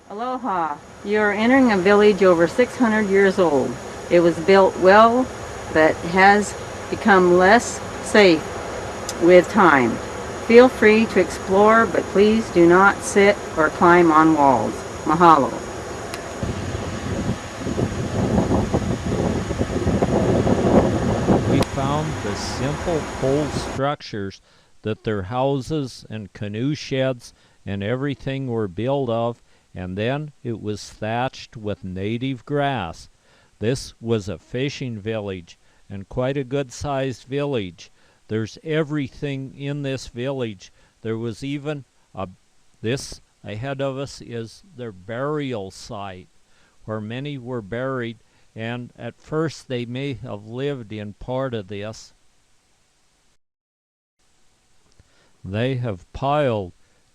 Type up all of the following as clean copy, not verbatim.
Aloha. You are entering a village over 600 years old. It was built well, but has become less safe with time. Feel free to explore, but please do not sit or climb on walls. Mahalo. We found the simple pole structures that their houses and canoe sheds and everything were built of, and then it was thatched with native grass. This was a fishing village, and quite a good-sized village. There's everything in this village. There was even this ahead of us is their burial site, where many were buried, and at first they may have lived in part of this. They have piled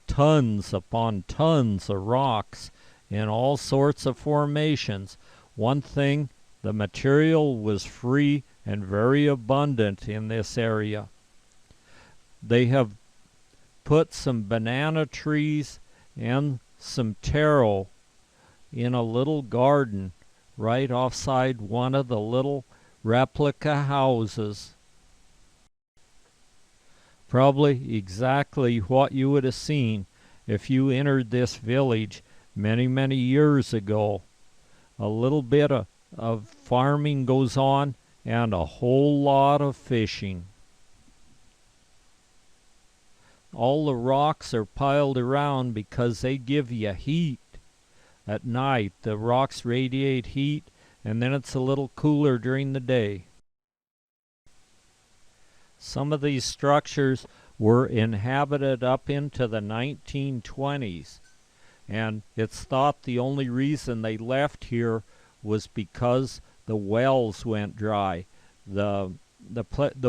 tons upon tons of rocks in all sorts of formations. One thing, the material was free and very abundant in this area. They have put some banana trees and some taro in a little garden right offside one of the little replica houses. Probably exactly what you would have seen if you entered this village many, many years ago. A little bit of farming goes on and a whole lot of fishing. All the rocks are piled around because they give you heat. At night, the rocks radiate heat, and then it's a little cooler during the day. Some of these structures were inhabited up into the 1920s, and it's thought the only reason they left here was because the wells went dry. The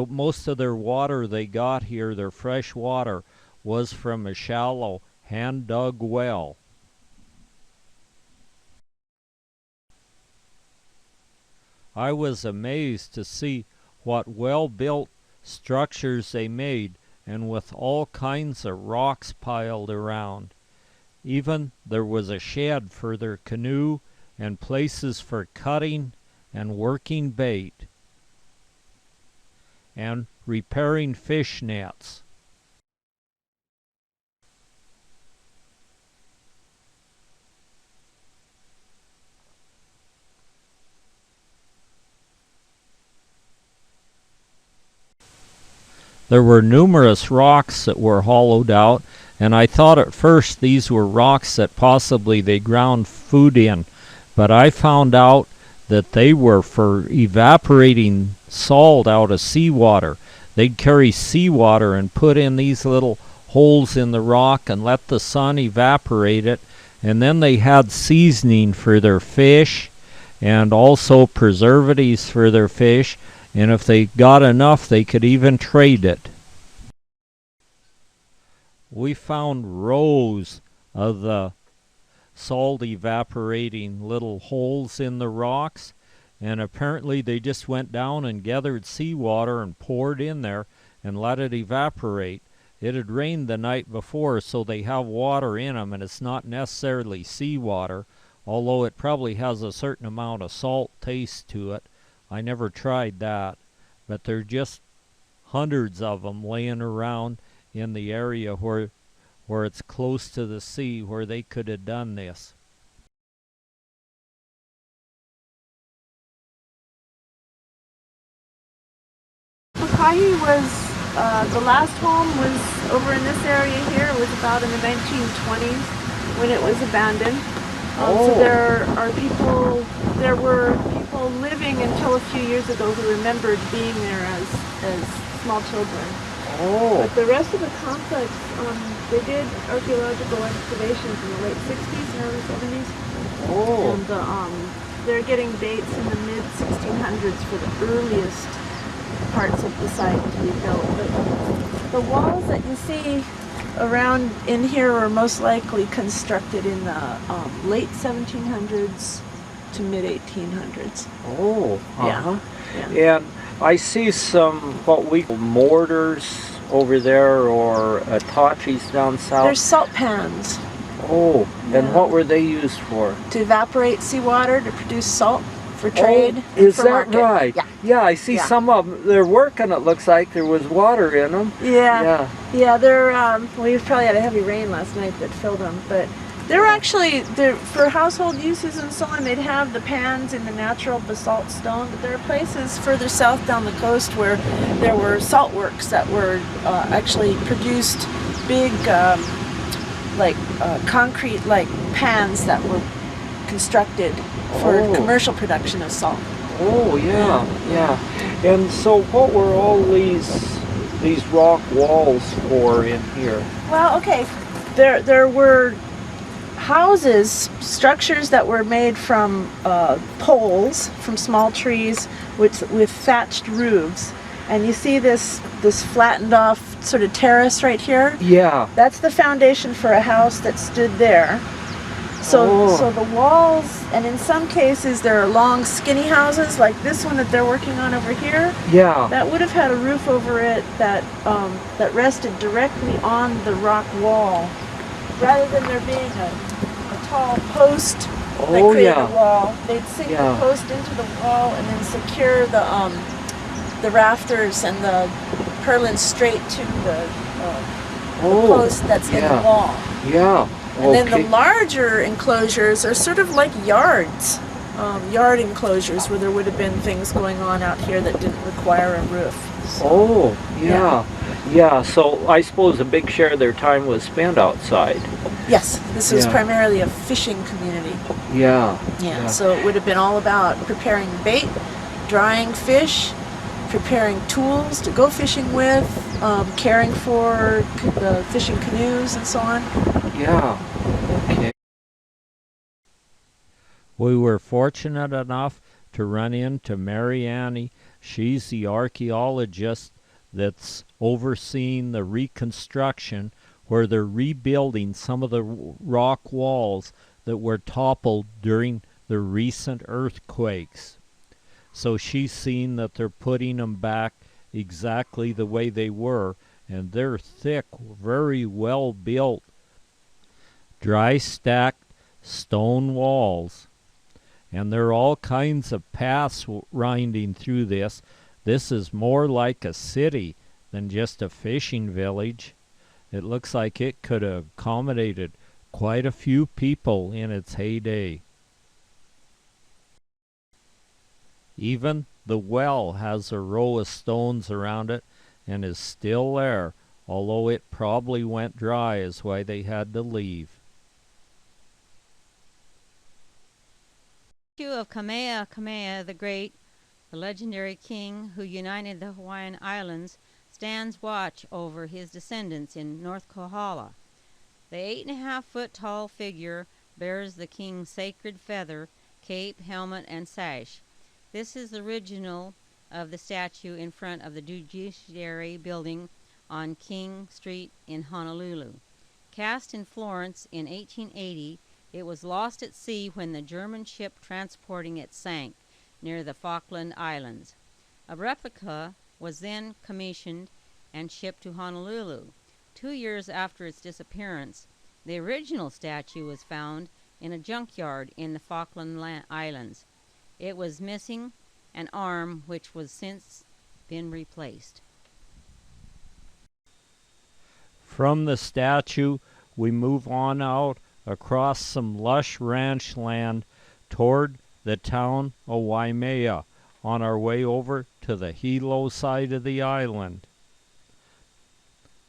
most of their water they got here, their fresh water, was from a shallow hand-dug well. I was amazed to see what well-built structures they made, and with all kinds of rocks piled around. Even there was a shed for their canoe and places for cutting and working bait and repairing fish nets. There were numerous rocks that were hollowed out, and I thought at first these were rocks that possibly they ground food in, but I found out that they were for evaporating salt out of seawater. They'd carry seawater and put in these little holes in the rock and let the sun evaporate it, and then they had seasoning for their fish and also preservatives for their fish, and if they got enough they could even trade it. We found rows of the salt evaporating little holes in the rocks, and apparently they just went down and gathered seawater and poured in there and let it evaporate. It had rained the night before, so they have water in them, and it's not necessarily seawater, although it probably has a certain amount of salt taste to it. I never tried that, but there are just hundreds of them laying around in the area where it's close to the sea, where they could have done this. Makahi was, the last home was over in this area here. It was about in the 1920s when it was abandoned. So there were people living until a few years ago who remembered being there as small children. But the rest of the complex, they did archaeological excavations in the late 60s and early 70s. And they're getting dates in the mid 1600s for the earliest parts of the site to be built. But the walls that you see around in here were most likely constructed in the late 1700s to mid 1800s. And I see some what we call mortars over there, or atachis down south. There's salt pans. Oh, and Yeah. what were they used for? To evaporate seawater to produce salt for trade. Oh, and is for that market. right? Yeah. Yeah, I see Yeah. some of them. They're working. It looks like there was water in them. Yeah. Yeah, they're, well, you probably had a heavy rain last night that filled them, but they're actually, for household uses and so on, they'd have the pans in the natural basalt stone, but there are places further south down the coast where there were salt works that were actually produced big, concrete, pans that were constructed for commercial production of salt. Oh, yeah, yeah. And so what were all these rock walls for in here? Well, okay, there were houses, structures that were made from poles from small trees with thatched roofs, and you see this flattened off sort of terrace right here. Yeah. That's the foundation for a house that stood there. So the walls, and in some cases there are long skinny houses like this one that they're working on over here. Yeah. That would have had a roof over it that rested directly on the rock wall, rather than there being a tall post that created a wall. They'd sink the post into the wall and then secure the rafters and the purlins straight to the post that's in the wall. Yeah. And then the larger enclosures are sort of like yards, yard enclosures where there would have been things going on out here that didn't require a roof. So, yeah. So I suppose a big share of their time was spent outside. Yes, this was primarily a fishing community. Yeah. So it would have been all about preparing bait, drying fish, preparing tools to go fishing with, caring for the fishing canoes and so on. Yeah. Okay. We were fortunate enough to run into Mary Annie. She's the archaeologist that's overseeing the reconstruction where they're rebuilding some of the rock walls that were toppled during the recent earthquakes. So she's seen that they're putting them back exactly the way they were, and they're thick, very well built, dry stacked stone walls. And there are all kinds of paths winding through this. This is more like a city than just a fishing village. It looks like it could have accommodated quite a few people in its heyday. Even the well has a row of stones around it and is still there, although it probably went dry, is why they had to leave. The statue of Kamehameha the Great, the legendary king who united the Hawaiian Islands, stands watch over his descendants in North Kohala. The 8.5-foot tall figure bears the king's sacred feather, cape, helmet, and sash. This is the original of the statue in front of the Judiciary Building on King Street in Honolulu. Cast in Florence in 1880, it was lost at sea when the German ship transporting it sank near the Falkland Islands. A replica was then commissioned and shipped to Honolulu. 2 years after its disappearance, the original statue was found in a junkyard in the Falkland Islands. It was missing an arm which was since been replaced. From the statue, we move on out across some lush ranch land toward the town of Waimea on our way over to the Hilo side of the island.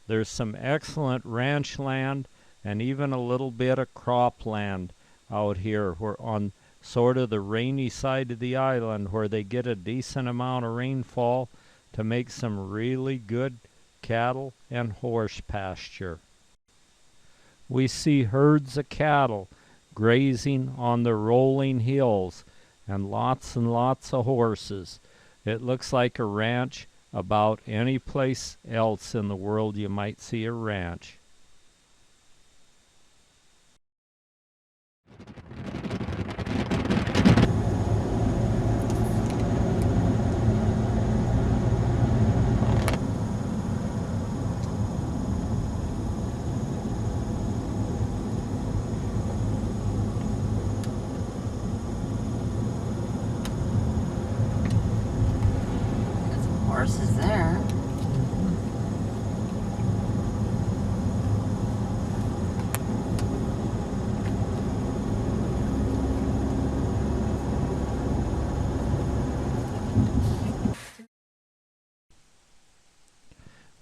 There's some excellent ranch land and even a little bit of cropland out here where on sort of the rainy side of the island where they get a decent amount of rainfall to make some really good cattle and horse pasture. We see herds of cattle grazing on the rolling hills and lots of horses. It looks like a ranch about any place else in the world you might see a ranch.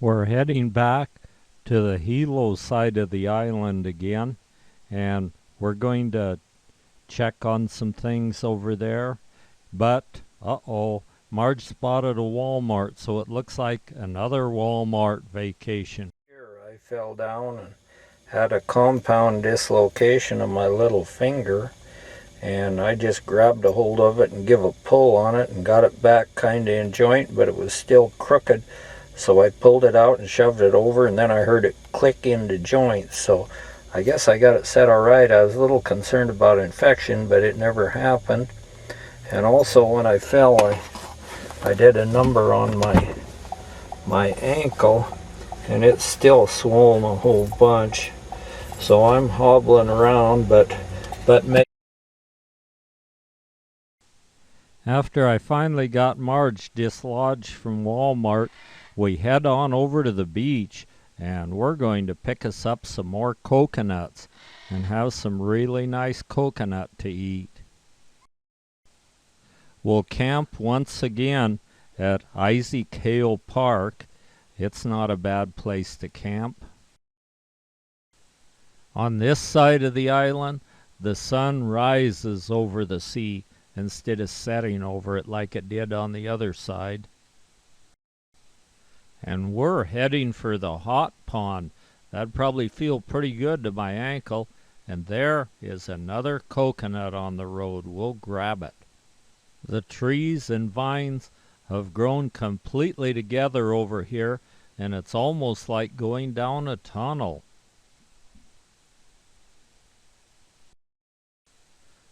We're heading back to the Hilo side of the island again, and we're going to check on some things over there. But, Marge spotted a Walmart, so it looks like another Walmart vacation. Here I fell down and had a compound dislocation of my little finger, and I just grabbed a hold of it and give a pull on it and got it back kind of in joint, but it was still crooked. So I pulled it out and shoved it over, and then I heard it click into joint. So I guess I got it set all right. I was a little concerned about infection, but it never happened. And also when I fell, I did a number on my ankle, and it's still swollen a whole bunch. So I'm hobbling around, but after I finally got Marge dislodged from Walmart, we head on over to the beach, and we're going to pick us up some more coconuts and have some really nice coconut to eat. We'll camp once again at Untitled Park. It's not a bad place to camp. On this side of the island, the sun rises over the sea instead of setting over it like it did on the other side. And we're heading for the hot pond. That'd probably feel pretty good to my ankle. And there is another coconut on the road. We'll grab it. The trees and vines have grown completely together over here, and it's almost like going down a tunnel.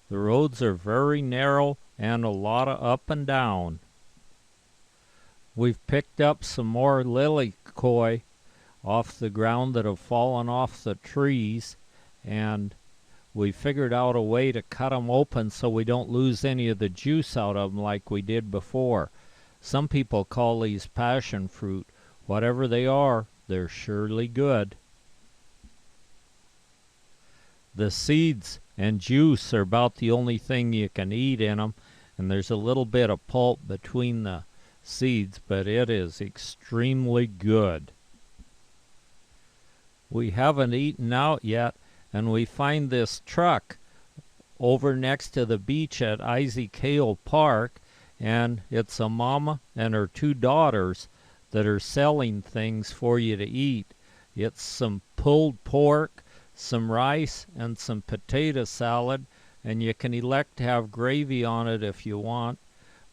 The roads are very narrow and a lot of up and down. We've picked up some more lily koi off the ground that have fallen off the trees, and we figured out a way to cut them open so we don't lose any of the juice out of them like we did before. Some people call these passion fruit. Whatever they are, they're surely good. The seeds and juice are about the only thing you can eat in them, and there's a little bit of pulp between the seeds, but it is extremely good. We haven't eaten out yet, and we find this truck over next to the beach at Untitled Park, and it's a mama and her two daughters that are selling things for you to eat. It's some pulled pork, some rice, and some potato salad, and you can elect to have gravy on it if you want.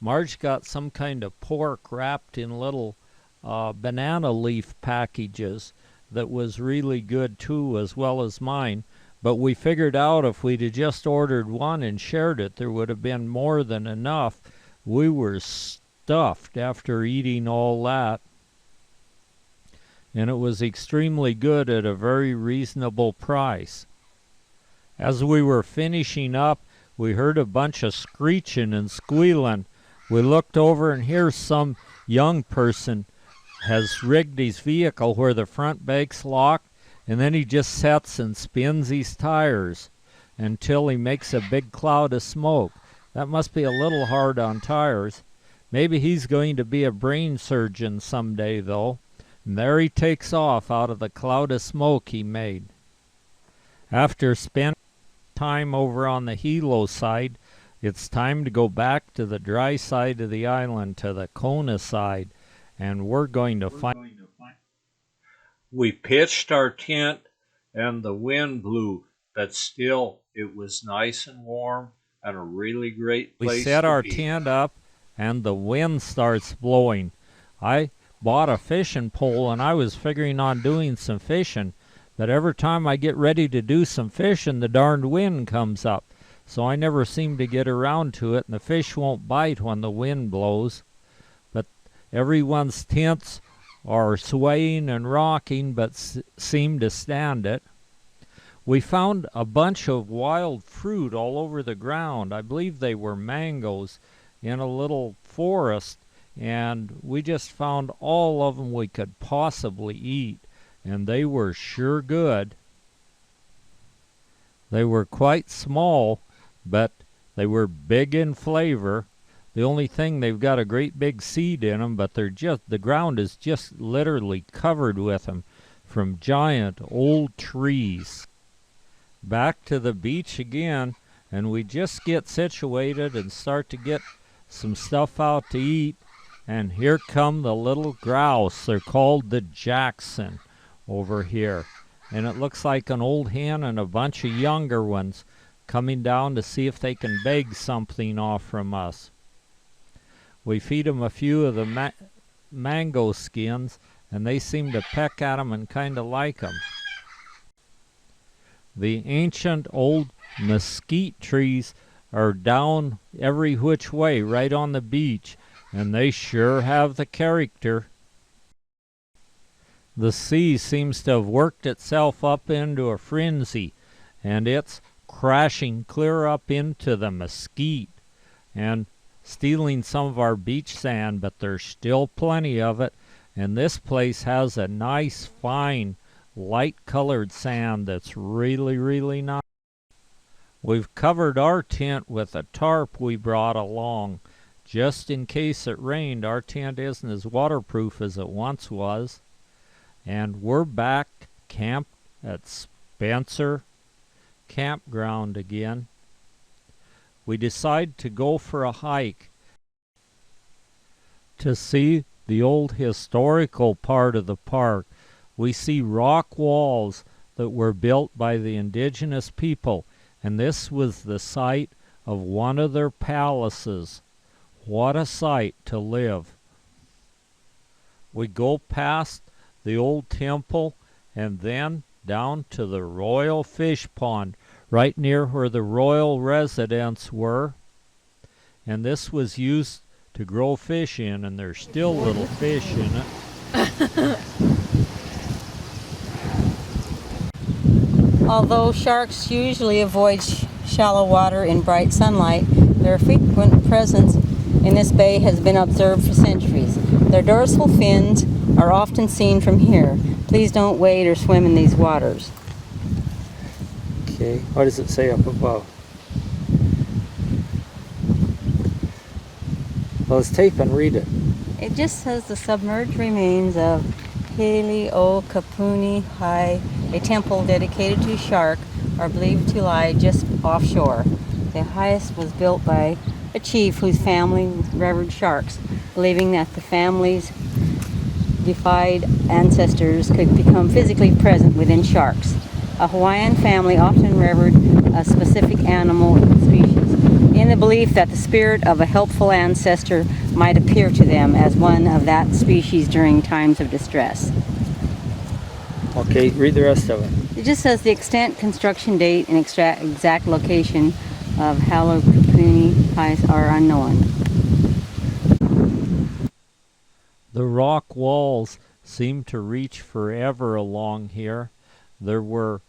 Marge got some kind of pork wrapped in little banana leaf packages that was really good too, as well as mine. But we figured out if we'd have just ordered one and shared it, there would have been more than enough. We were stuffed after eating all that. And it was extremely good at a very reasonable price. As we were finishing up, we heard a bunch of screeching and squealing. We looked over, and here's some young person has rigged his vehicle where the front brake's locked, and then he just sets and spins his tires until he makes a big cloud of smoke. That must be a little hard on tires. Maybe he's going to be a brain surgeon someday, though. And there he takes off out of the cloud of smoke he made. After spending time over on the Hilo side, it's time to go back to the dry side of the island, to the Kona side, and we're going to find. We pitched our tent, and the wind blew, but still it was nice and warm and a really great place. We set our tent up, and the wind starts blowing. I bought a fishing pole, and I was figuring on doing some fishing, but every time I get ready to do some fishing, the darned wind comes up. So I never seem to get around to it, and the fish won't bite when the wind blows. But everyone's tents are swaying and rocking, but seem to stand it. We found a bunch of wild fruit all over the ground. I believe they were mangoes in a little forest, and we just found all of them we could possibly eat, and they were sure good. They were quite small, but they were big in flavor. The only thing, they've got a great big seed in them, but the ground is just literally covered with them from giant old trees. Back to the beach again, and we just get situated and start to get some stuff out to eat, and here come the little grouse. They're called the Jackson over here, and it looks like an old hen and a bunch of younger ones coming down to see if they can beg something off from us. We feed them a few of the mango skins, and they seem to peck at them and kind of like them. The ancient old mesquite trees are down every which way right on the beach, and they sure have the character. The sea seems to have worked itself up into a frenzy, and it's crashing clear up into the mesquite and stealing some of our beach sand, but there's still plenty of it, and this place has a nice, fine, light-colored sand that's really, really nice. We've covered our tent with a tarp we brought along. Just in case it rained, our tent isn't as waterproof as it once was. And we're back camped at Spencer Campground again. We decide to go for a hike to see the old historical part of the park. We see rock walls that were built by the indigenous people, and this was the site of one of their palaces. What a sight to live. We go past the old temple and then down to the royal fish pond right near where the royal residents were, and this was used to grow fish in, and there's still little fish in it. Although sharks usually avoid shallow water in bright sunlight, their frequent presence in this bay has been observed for centuries. Their dorsal fins are often seen from here. Please don't wade or swim in these waters. Okay, what does it say up above? Well, let's tape and read it. It just says the submerged remains of Kapuni High, a temple dedicated to shark, are believed to lie just offshore. The highest was built by a chief whose family revered sharks, believing that the family's defied ancestors could become physically present within sharks. A Hawaiian family often revered a specific animal species, in the belief that the spirit of a helpful ancestor might appear to them as one of that species during times of distress. Okay, read the rest of it. It just says the extent, construction date, and exact location of Halokapuni Pies are unknown. The rock walls seem to reach forever along here. There were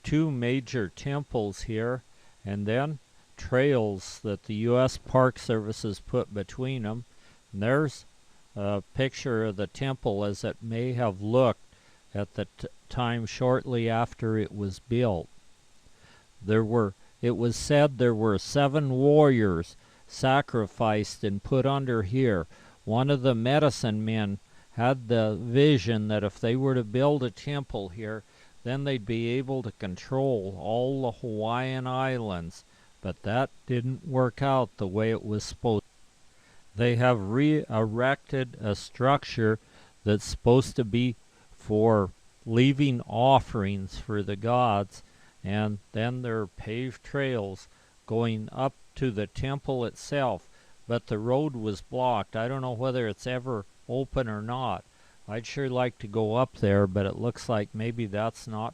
two major temples here, and then trails that the U.S. Park Services put between them. And there's a picture of the temple as it may have looked at the time shortly after it was built. It was said there were 7 warriors sacrificed and put under here. One of the medicine men had the vision that if they were to build a temple here, then they'd be able to control all the Hawaiian Islands, but that didn't work out the way it was supposed. They have re-erected a structure that's supposed to be for leaving offerings for the gods, and then there are paved trails going up to the temple itself, but the road was blocked. I don't know whether it's ever open or not. I'd sure like to go up there, but it looks like maybe that's not.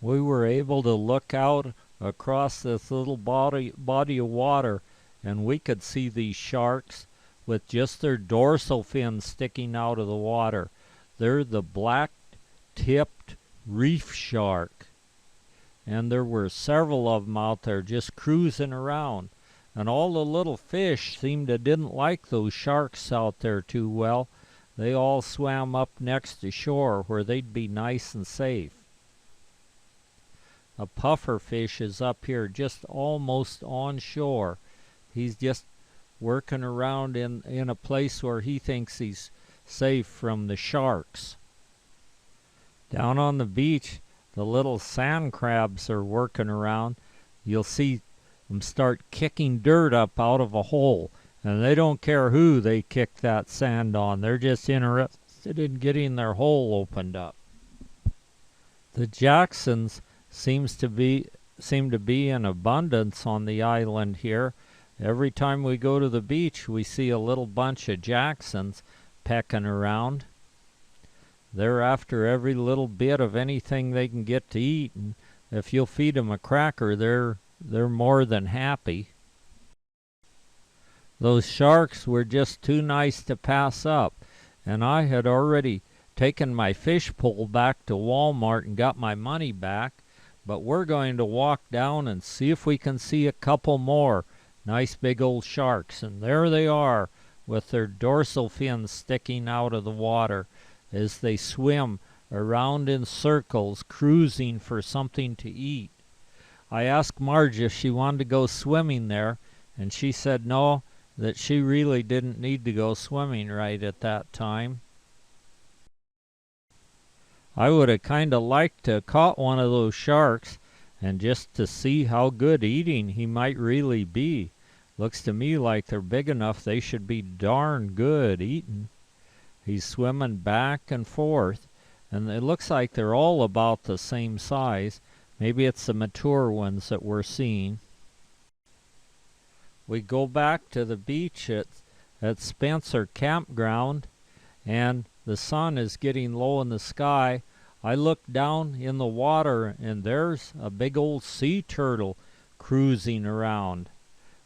We were able to look out across this little body of water, and we could see these sharks with just their dorsal fins sticking out of the water. They're the black-tipped reef shark, and there were several of them out there just cruising around. And all the little fish seemed to didn't like those sharks out there too well. They all swam up next to shore where they'd be nice and safe. A puffer fish is up here just almost on shore, He's just working around in a place where he thinks he's safe from the sharks. Down on the beach, the little sand crabs are working around. You'll see them start kicking dirt up out of a hole, and they don't care who they kick that sand on. They're just interested in getting their hole opened up. The Jacksons seem to be in abundance on the island here. Every time we go to the beach, we see a little bunch of Jacksons pecking around. They're after every little bit of anything they can get to eat, and if you'll feed them a cracker, they're more than happy. Those sharks were just too nice to pass up, and I had already taken my fish pole back to Walmart and got my money back, but we're going to walk down and see if we can see a couple more nice big old sharks. And there they are with their dorsal fins sticking out of the water as they swim around in circles, cruising for something to eat. I asked Marge if she wanted to go swimming there, and she said no, that she really didn't need to go swimming right at that time. I would have kind of liked to have caught one of those sharks and just to see how good eating he might really be. Looks to me like they're big enough they should be darn good eating. He's swimming back and forth, and it looks like they're all about the same size. Maybe it's the mature ones that we're seeing. We go back to the beach at Spencer Campground, and the sun is getting low in the sky. I look down in the water, and there's a big old sea turtle cruising around.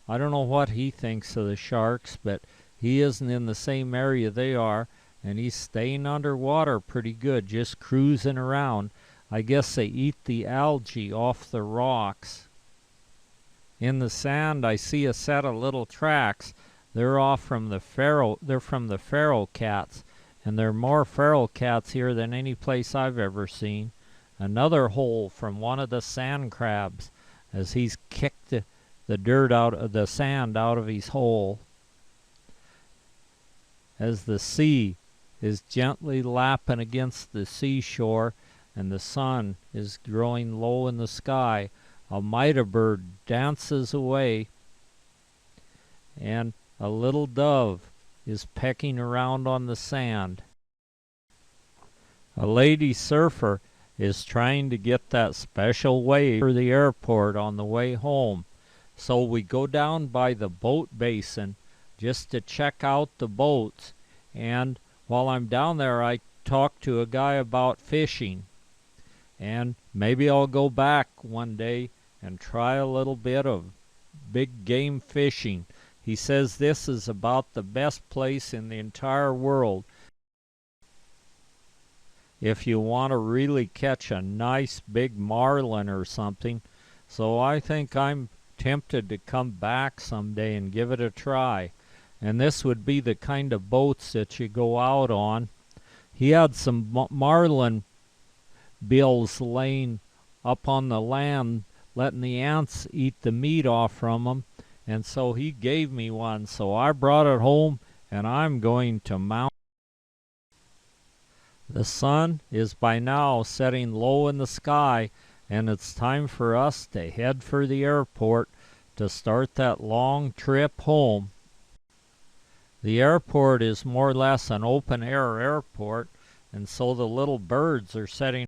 I don't know what he thinks of the sharks, but he isn't in the same area they are, and he's staying underwater pretty good, just cruising around. I guess they eat the algae off the rocks. In the sand, I see a set of little tracks. They're from the feral cats, and there are more feral cats here than any place I've ever seen. Another hole from one of the sand crabs as he's kicked the dirt out of the sand out of his hole. As the sea is gently lapping against the seashore and the sun is growing low in the sky, a mita bird dances away, and a little dove is pecking around on the sand. A lady surfer is trying to get that special wave for the airport on the way home. So we go down by the boat basin just to check out the boats, and while I'm down there I talk to a guy about fishing, and maybe I'll go back one day and try a little bit of big game fishing. He says this is about the best place in the entire world if you want to really catch a nice big marlin or something. So I think I'm tempted to come back someday and give it a try. And this would be the kind of boats that you go out on. He had some marlin bills laying up on the land, letting the ants eat the meat off from them, and so he gave me one. So I brought it home, and I'm going to mount. The sun is by now setting low in the sky, and it's time for us to head for the airport to start that long trip home. The airport is more or less an open-air airport, and so the little birds are setting